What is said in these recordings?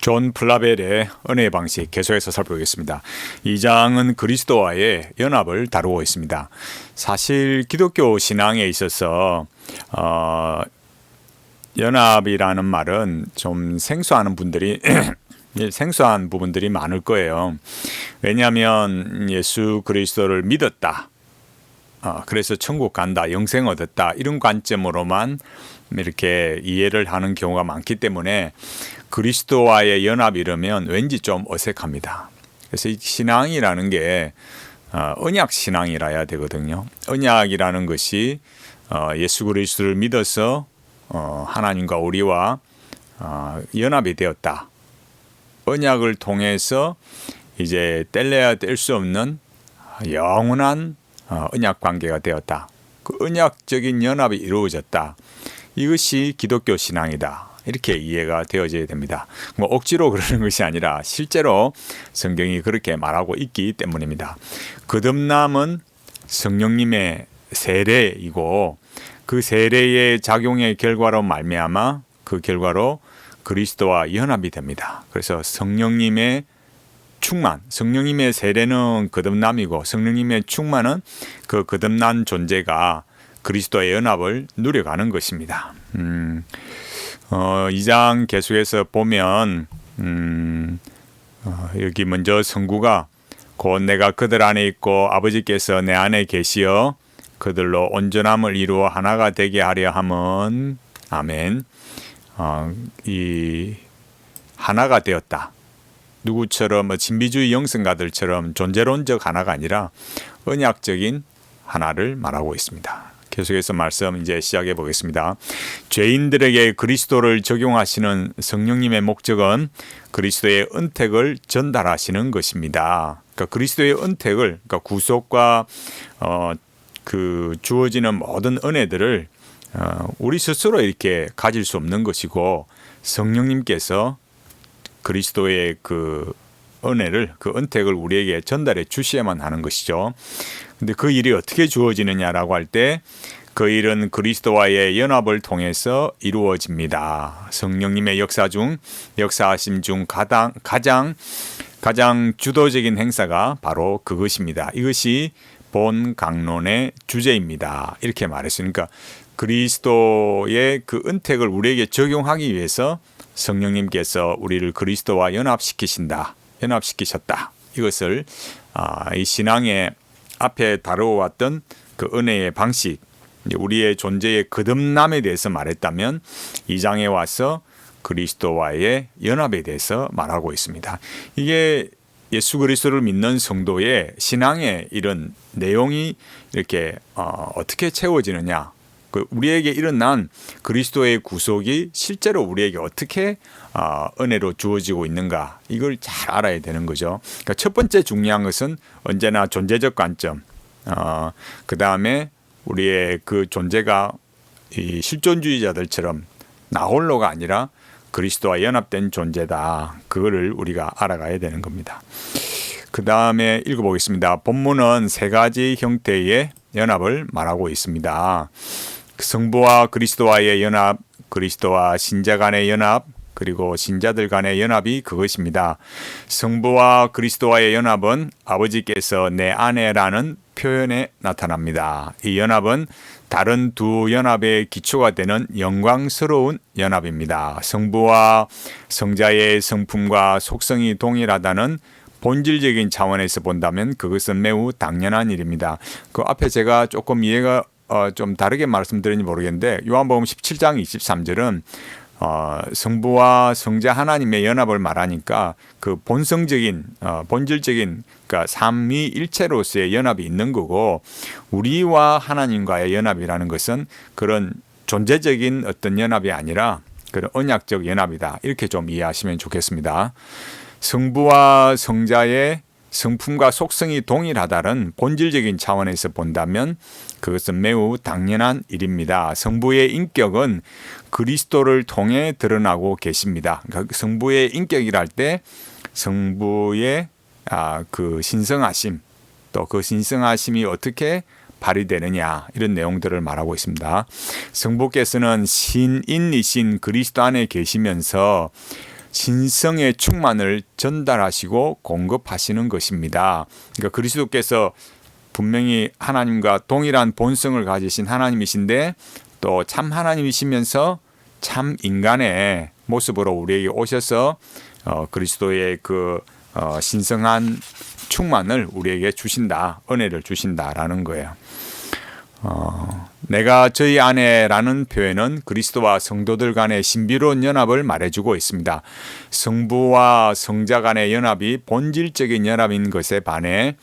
존 플라벨의 은혜의 방식 계속해서 살펴보겠습니다. 2장은 그리스도와의 연합을 다루고 있습니다. 사실 기독교 신앙에 있어서 연합이라는 말은 좀 생소한 부분들이 많을 거예요. 왜냐하면 예수 그리스도를 믿었다, 그래서 천국 간다, 영생 얻었다, 이런 관점으로만 이렇게 이해를 하는 경우가 많기 때문에 그리스도와의 연합 이러면 왠지 좀 어색합니다. 그래서 이 신앙이라는 게 언약 신앙이라야 되거든요. 언약이라는 것이 예수 그리스도를 믿어서 하나님과 우리와 연합이 되었다. 언약을 통해서 이제 뗄래야 뗄 수 없는 영원한 언약 관계가 되었다. 그 언약적인 연합이 이루어졌다. 이것이 기독교 신앙이다. 이렇게 이해가 되어져야 됩니다. 뭐 억지로 그러는 것이 아니라 실제로 성경이 그렇게 말하고 있기 때문입니다. 거듭남은 성령님의 세례이고 그 세례의 작용의 결과로 말미암아 그 결과로 그리스도와 연합이 됩니다. 그래서 성령님의 충만, 성령님의 세례는 거듭남이고 성령님의 충만은 그 거듭난 존재가 그리스도의 연합을 누려가는 것입니다. 2장 계속해서 보면 여기 먼저 성구가 곧 내가 그들 안에 있고 아버지께서 내 안에 계시어 그들로 온전함을 이루어 하나가 되게 하려 함은 아멘. 이 하나가 되었다. 누구처럼 진비주의 영성가들처럼 존재론적 하나가 아니라 언약적인 하나를 말하고 있습니다. 계속해서 말씀 이제 시작해 보겠습니다. 죄인들에게 그리스도를 적용하시는 성령님의 목적은 그리스도의 은택을 전달하시는 것입니다. 그러니까 그리스도의 은택을, 그러니까 구속과 그 주어지는 모든 은혜들을 우리 스스로 이렇게 가질 수 없는 것이고 성령님께서 그리스도의 그 은혜를, 그 은택을 우리에게 전달해 주셔야만 하는 것이죠. 근데 그 일이 어떻게 주어지느냐라고 할 때 그 일은 그리스도와의 연합을 통해서 이루어집니다. 성령님의 역사하심 중 가장 주도적인 행사가 바로 그것입니다. 이것이 본 강론의 주제입니다. 이렇게 말했으니까 그리스도의 그 은택을 우리에게 적용하기 위해서 성령님께서 우리를 그리스도와 연합시키셨다. 이것을 이 신앙의 앞에 다루어왔던 그 은혜의 방식, 우리의 존재의 거듭남에 대해서 말했다면 2장에 와서 그리스도와의 연합에 대해서 말하고 있습니다. 이게 예수 그리스도를 믿는 성도의 신앙의 이런 내용이 이렇게 어떻게 채워지느냐, 우리에게 일어난 그리스도의 구속이 실제로 우리에게 어떻게 은혜로 주어지고 있는가, 이걸 잘 알아야 되는 거죠. 그러니까 첫 번째 중요한 것은 언제나 존재적 관점, 그 다음에 우리의 그 존재가 이 실존주의자들처럼 나 홀로가 아니라 그리스도와 연합된 존재다. 그거를 우리가 알아가야 되는 겁니다. 그 다음에 읽어보겠습니다. 본문은 세 가지 형태의 연합을 말하고 있습니다. 성부와 그리스도와의 연합, 그리스도와 신자 간의 연합, 그리고 신자들 간의 연합이 그것입니다. 성부와 그리스도와의 연합은 아버지께서 내 안에라는 표현에 나타납니다. 이 연합은 다른 두 연합의 기초가 되는 영광스러운 연합입니다. 성부와 성자의 성품과 속성이 동일하다는 본질적인 차원에서 본다면 그것은 매우 당연한 일입니다. 그 앞에 제가 조금 이해가 좀 다르게 말씀드렸는지 모르겠는데 요한복음 17장 23절은 성부와 성자 하나님의 연합을 말하니까 그 본질적인 그러니까 삼위일체로서의 연합이 있는 거고, 우리와 하나님과의 연합이라는 것은 그런 존재적인 어떤 연합이 아니라 그런 언약적 연합이다. 이렇게 좀 이해하시면 좋겠습니다. 성부와 성자의 성품과 속성이 동일하다는 본질적인 차원에서 본다면 그것은 매우 당연한 일입니다. 성부의 인격은 그리스도를 통해 드러나고 계십니다. 그러니까 성부의 인격이라 할 때 성부의 그 신성하심, 또 그 신성하심이 어떻게 발휘되느냐, 이런 내용들을 말하고 있습니다. 성부께서는 신인이신 그리스도 안에 계시면서 신성의 충만을 전달하시고 공급하시는 것입니다. 그러니까 그리스도께서 분명히 하나님과 동일한 본성을 가지신 하나님이신데 또 참 하나님이시면서 참 인간의 모습으로 우리에게 오셔서 그리스도의 그 신성한 충만을 우리에게 주신다, 은혜를 주신다라는 거예요. 내가 저희 안에라는 표현은 그리스도와 성도들 간의 신비로운 연합을 말해주고 있습니다. 성부와 성자 간의 연합이 본질적인 연합인 것에 반해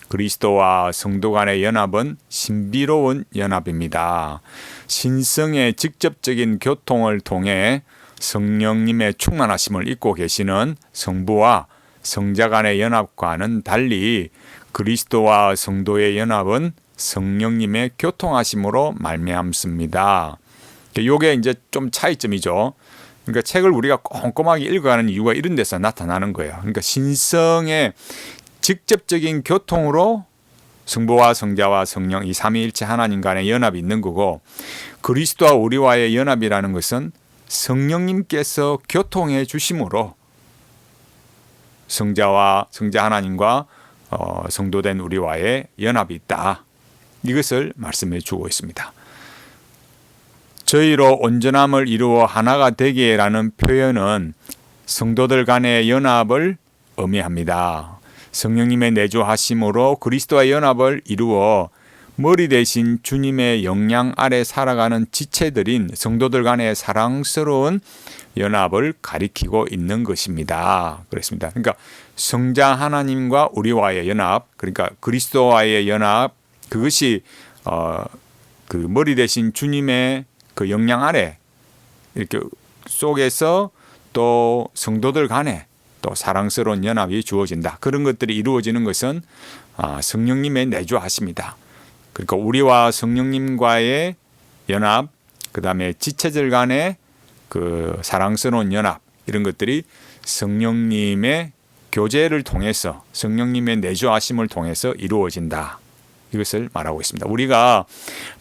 그리스도와 성도 간의 연합은 신비로운 연합입니다. 신성의 직접적인 교통을 통해 성령님의 충만하심을 입고 계시는 성부와 성자 간의 연합과는 달리 그리스도와 성도의 연합은 성령님의 교통하심으로 말미암습니다. 이게 이제 좀 차이점이죠. 그러니까 책을 우리가 꼼꼼하게 읽어가는 이유가 이런 데서 나타나는 거예요. 그러니까 신성의 직접적인 교통으로 성부와 성자와 성령 이 삼위일체 하나님 간의 연합이 있는 거고, 그리스도와 우리와의 연합이라는 것은 성령님께서 교통해 주심으로 성자 하나님과 성도된 우리와의 연합이 있다. 이것을 말씀해 주고 있습니다. 저희로 온전함을 이루어 하나가 되게라는 표현은 성도들 간의 연합을 의미합니다. 성령님의 내주하심으로 그리스도와 연합을 이루어 머리 대신 주님의 영향 아래 살아가는 지체들인 성도들 간의 사랑스러운 연합을 가리키고 있는 것입니다. 그렇습니다. 그러니까 성자 하나님과 우리와의 연합, 그러니까 그리스도와의 연합, 그것이 그 머리 대신 주님의 그 영향 아래 이렇게 속에서 또 성도들 간에 또 사랑스러운 연합이 주어진다. 그런 것들이 이루어지는 것은 성령님의 내주하십니다. 그러니까 우리와 성령님과의 연합, 그 다음에 지체들 간의 그 사랑스러운 연합, 이런 것들이 성령님의 교제를 통해서, 성령님의 내주하심을 통해서 이루어진다. 이것을 말하고 있습니다. 우리가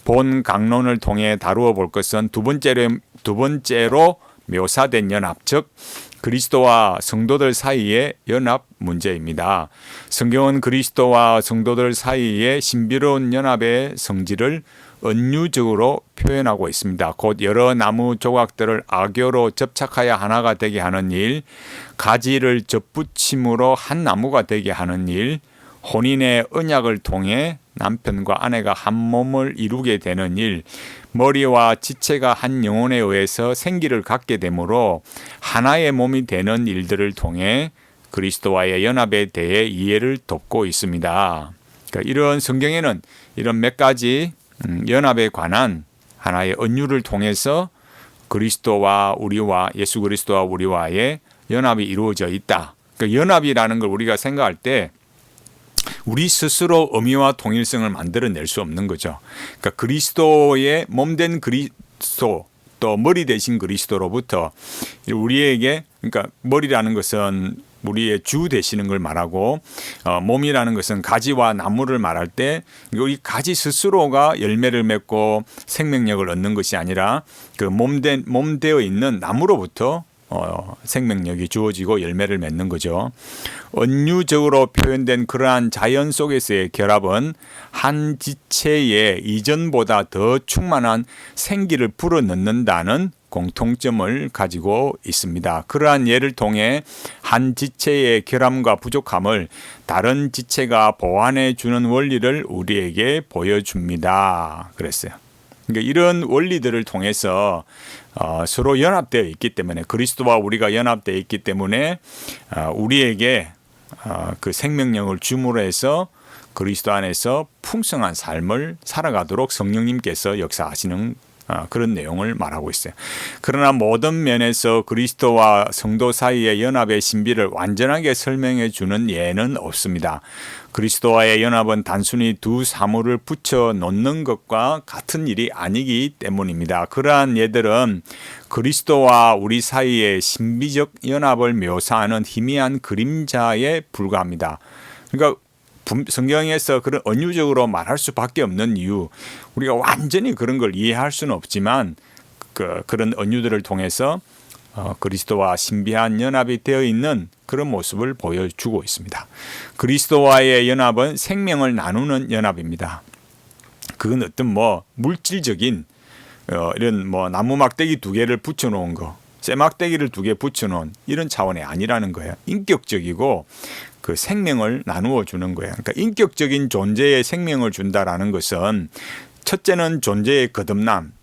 본 강론을 통해 다루어 볼 것은 두 번째로 묘사된 연합, 즉 그리스도와 성도들 사이의 연합 문제입니다. 성경은 그리스도와 성도들 사이의 신비로운 연합의 성질을 은유적으로 표현하고 있습니다. 곧 여러 나무 조각들을 악교로 접착하여 하나가 되게 하는 일, 가지를 접붙임으로 한 나무가 되게 하는 일, 혼인의 언약을 통해 남편과 아내가 한 몸을 이루게 되는 일, 머리와 지체가 한 영혼에 의해서 생기를 갖게 되므로 하나의 몸이 되는 일들을 통해 그리스도와의 연합에 대해 이해를 돕고 있습니다. 그러니까 이런 성경에는 이런 몇 가지 연합에 관한 하나의 은유를 통해서 그리스도와 우리와 예수 그리스도와 우리와의 연합이 이루어져 있다. 그러니까 연합이라는 걸 우리가 생각할 때 우리 스스로 의미와 통일성을 만들어낼 수 없는 거죠. 그러니까 그리스도의 몸된 그리스도, 또 머리 대신 그리스도로부터 우리에게, 그러니까 머리라는 것은 우리의 주 되시는 걸 말하고, 몸이라는 것은 가지와 나무를 말할 때 이 가지 스스로가 열매를 맺고 생명력을 얻는 것이 아니라 그 몸 되어 있는 나무로부터 생명력이 주어지고 열매를 맺는 거죠. 은유적으로 표현된 그러한 자연 속에서의 결합은 한 지체에 이전보다 더 충만한 생기를 불어넣는다는 공통점을 가지고 있습니다. 그러한 예를 통해 한 지체의 결함과 부족함을 다른 지체가 보완해 주는 원리를 우리에게 보여줍니다. 그랬어요. 그러니까 이런 원리들을 통해서 서로 연합되어 있기 때문에, 그리스도와 우리가 연합되어 있기 때문에 우리에게 그 생명력을 줌으로 해서 그리스도 안에서 풍성한 삶을 살아가도록 성령님께서 역사하시는 그런 내용을 말하고 있어요. 그러나 모든 면에서 그리스도와 성도 사이의 연합의 신비를 완전하게 설명해 주는 예는 없습니다. 그리스도와의 연합은 단순히 두 사물을 붙여 놓는 것과 같은 일이 아니기 때문입니다. 그러한 예들은 그리스도와 우리 사이의 신비적 연합을 묘사하는 희미한 그림자에 불과합니다. 그러니까 성경에서 그런 은유적으로 말할 수밖에 없는 이유, 우리가 완전히 그런 걸 이해할 수는 없지만 그런 은유들을 통해서 그리스도와 신비한 연합이 되어 있는 그런 모습을 보여주고 있습니다. 그리스도와의 연합은 생명을 나누는 연합입니다. 그건 어떤 물질적인 이런 나무 막대기 2개를 붙여놓은 거, 쇠 막대기를 2개 붙여놓은 이런 차원이 아니라는 거예요. 인격적이고 그 생명을 나누어 주는 거예요. 그러니까 인격적인 존재에 생명을 준다라는 것은 첫째는 존재의 거듭남.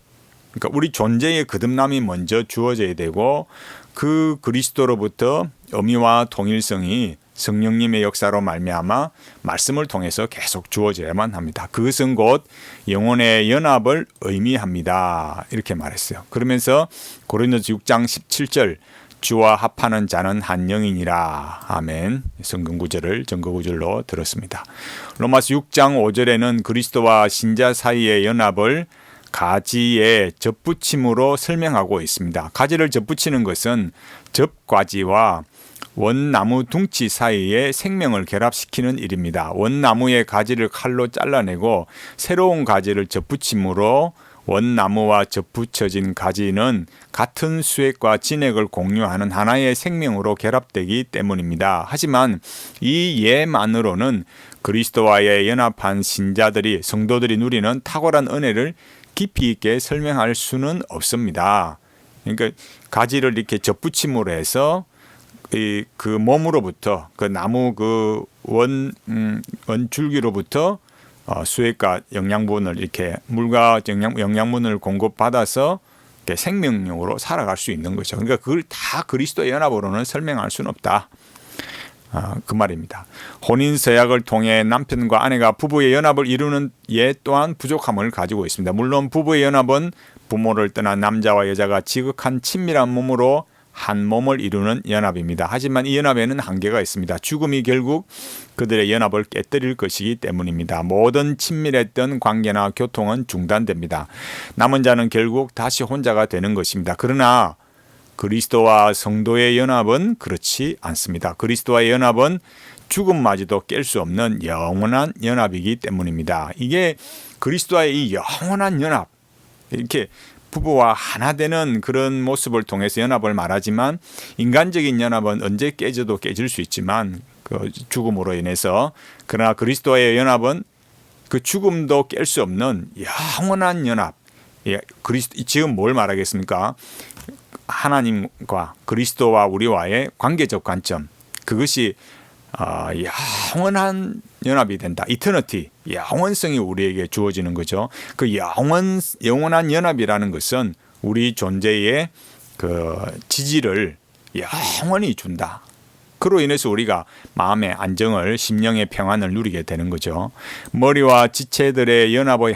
그러니까 우리 존재의 거듭남이 먼저 주어져야 되고 그 그리스도로부터 어미와 통일성이 성령님의 역사로 말미암아 말씀을 통해서 계속 주어져야만 합니다. 그것은 곧 영혼의 연합을 의미합니다. 이렇게 말했어요. 그러면서 고린도서 6장 17절 주와 합하는 자는 한 영이니라. 아멘. 성경구절을 증거구절로 들었습니다. 로마서 6장 5절에는 그리스도와 신자 사이의 연합을 가지의 접붙임으로 설명하고 있습니다. 가지를 접붙이는 것은 접가지와 원나무 둥치 사이에 생명을 결합시키는 일입니다. 원나무의 가지를 칼로 잘라내고 새로운 가지를 접붙임으로 원나무와 접붙여진 가지는 같은 수액과 진액을 공유하는 하나의 생명으로 결합되기 때문입니다. 하지만 이 예만으로는 그리스도와의 연합한 신자들이 성도들이 누리는 탁월한 은혜를 깊이 있게 설명할 수는 없습니다. 그러니까 가지를 이렇게 접붙임으로 해서 그 몸으로부터 그 나무 그 원줄기로부터 수액과 영양분을 이렇게 물과 영양분을 공급받아서 생명력으로 살아갈 수 있는 거죠. 그러니까 그걸 다 그리스도의 연합으로는 설명할 수는 없다. 그 말입니다. 혼인 서약을 통해 남편과 아내가 부부의 연합을 이루는 예 또한 부족함을 가지고 있습니다. 물론 부부의 연합은 부모를 떠난 남자와 여자가 지극한 친밀한 몸으로 한 몸을 이루는 연합입니다. 하지만 이 연합에는 한계가 있습니다. 죽음이 결국 그들의 연합을 깨뜨릴 것이기 때문입니다. 모든 친밀했던 관계나 교통은 중단됩니다. 남은 자는 결국 다시 혼자가 되는 것입니다. 그러나 그리스도와 성도의 연합은 그렇지 않습니다. 그리스도와의 연합은 죽음마저도 깰 수 없는 영원한 연합이기 때문입니다. 이게 그리스도와의 이 영원한 연합, 이렇게 부부와 하나 되는 그런 모습을 통해서 연합을 말하지만 인간적인 연합은 언제 깨져도 깨질 수 있지만 그 죽음으로 인해서, 그러나 그리스도와의 연합은 그 죽음도 깰 수 없는 영원한 연합. 지금 뭘 말하겠습니까? 하나님과 그리스도와 우리와의 관계적 관점, 그것이 영원한 연합이 된다. 이터니티, 영원성이 우리에게 주어지는 거죠. 그 영원한 연합이라는 것은 우리 존재의 그 지지를 영원히 준다. 그로 인해서 우리가 마음의 안정을, 심령의 평안을 누리게 되는 거죠. 머리와 지체들의 연합의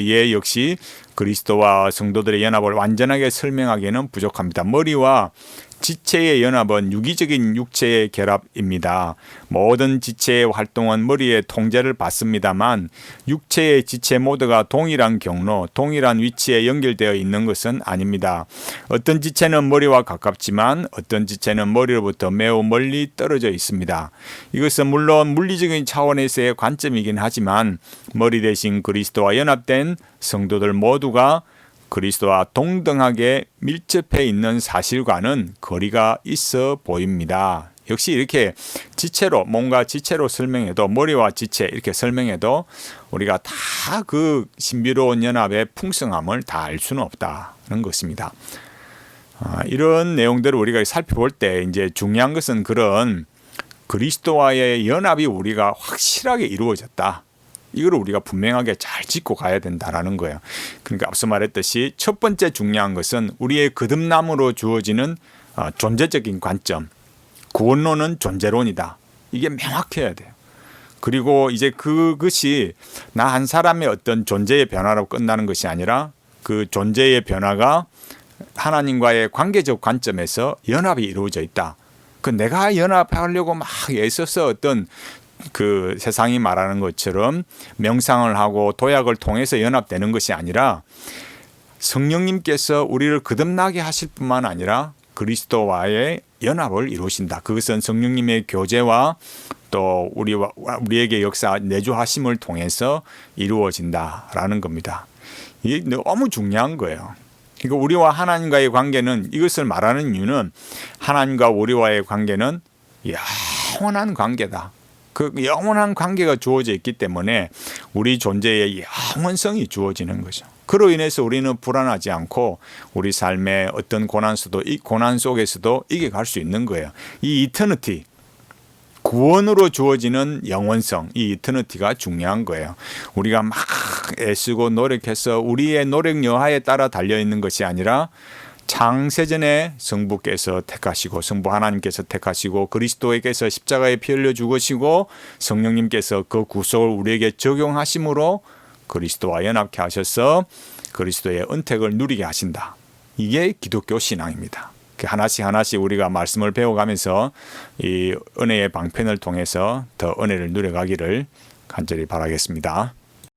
예 역시 그리스도와 성도들의 연합을 완전하게 설명하기에는 부족합니다. 머리와 지체의 연합은 유기적인 육체의 결합입니다. 모든 지체의 활동은 머리의 통제를 받습니다만 육체의 지체 모두가 동일한 경로, 동일한 위치에 연결되어 있는 것은 아닙니다. 어떤 지체는 머리와 가깝지만 어떤 지체는 머리로부터 매우 멀리 떨어져 있습니다. 이것은 물론 물리적인 차원에서의 관점이긴 하지만 머리 대신 그리스도와 연합된 성도들 모두가 그리스도와 동등하게 밀접해 있는 사실과는 거리가 있어 보입니다. 역시 이렇게 지체로, 뭔가 지체로 설명해도, 머리와 지체 이렇게 설명해도 우리가 다 그 신비로운 연합의 풍성함을 다 알 수는 없다는 것입니다. 이런 내용들을 우리가 살펴볼 때 이제 중요한 것은 그런 그리스도와의 연합이 우리가 확실하게 이루어졌다. 이걸 우리가 분명하게 잘 짚고 가야 된다라는 거예요. 그러니까 앞서 말했듯이 첫 번째 중요한 것은 우리의 거듭남으로 주어지는 존재적인 관점, 구원론은 존재론이다. 이게 명확해야 돼요. 그리고 이제 그것이 나 한 사람의 어떤 존재의 변화로 끝나는 것이 아니라 그 존재의 변화가 하나님과의 관계적 관점에서 연합이 이루어져 있다. 그 내가 연합하려고 막 애써서 어떤 그 세상이 말하는 것처럼 명상을 하고 도약을 통해서 연합되는 것이 아니라 성령님께서 우리를 거듭나게 하실 뿐만 아니라 그리스도와의 연합을 이루신다. 그것은 성령님의 교제와 또 우리에게 역사 내주하심을 통해서 이루어진다라는 겁니다. 이게 너무 중요한 거예요. 그러니까 우리와 하나님과의 관계는, 이것을 말하는 이유는 하나님과 우리와의 관계는 영원한 관계다. 그 영원한 관계가 주어져 있기 때문에 우리 존재의 영원성이 주어지는 거죠. 그로 인해서 우리는 불안하지 않고 우리 삶의 어떤 고난 속에서도 이겨갈 수 있는 거예요. 이 이터니티, 구원으로 주어지는 영원성, 이 이터니티가 중요한 거예요. 우리가 막 애쓰고 노력해서 우리의 노력 여하에 따라 달려있는 것이 아니라 창세전에 성부께서 택하시고, 성부 하나님께서 택하시고, 그리스도에게서 십자가에 피 흘려 죽으시고 성령님께서 그 구속을 우리에게 적용하심으로 그리스도와 연합케 하셔서 그리스도의 은택을 누리게 하신다. 이게 기독교 신앙입니다. 하나씩 하나씩 우리가 말씀을 배워가면서 이 은혜의 방편을 통해서 더 은혜를 누려가기를 간절히 바라겠습니다.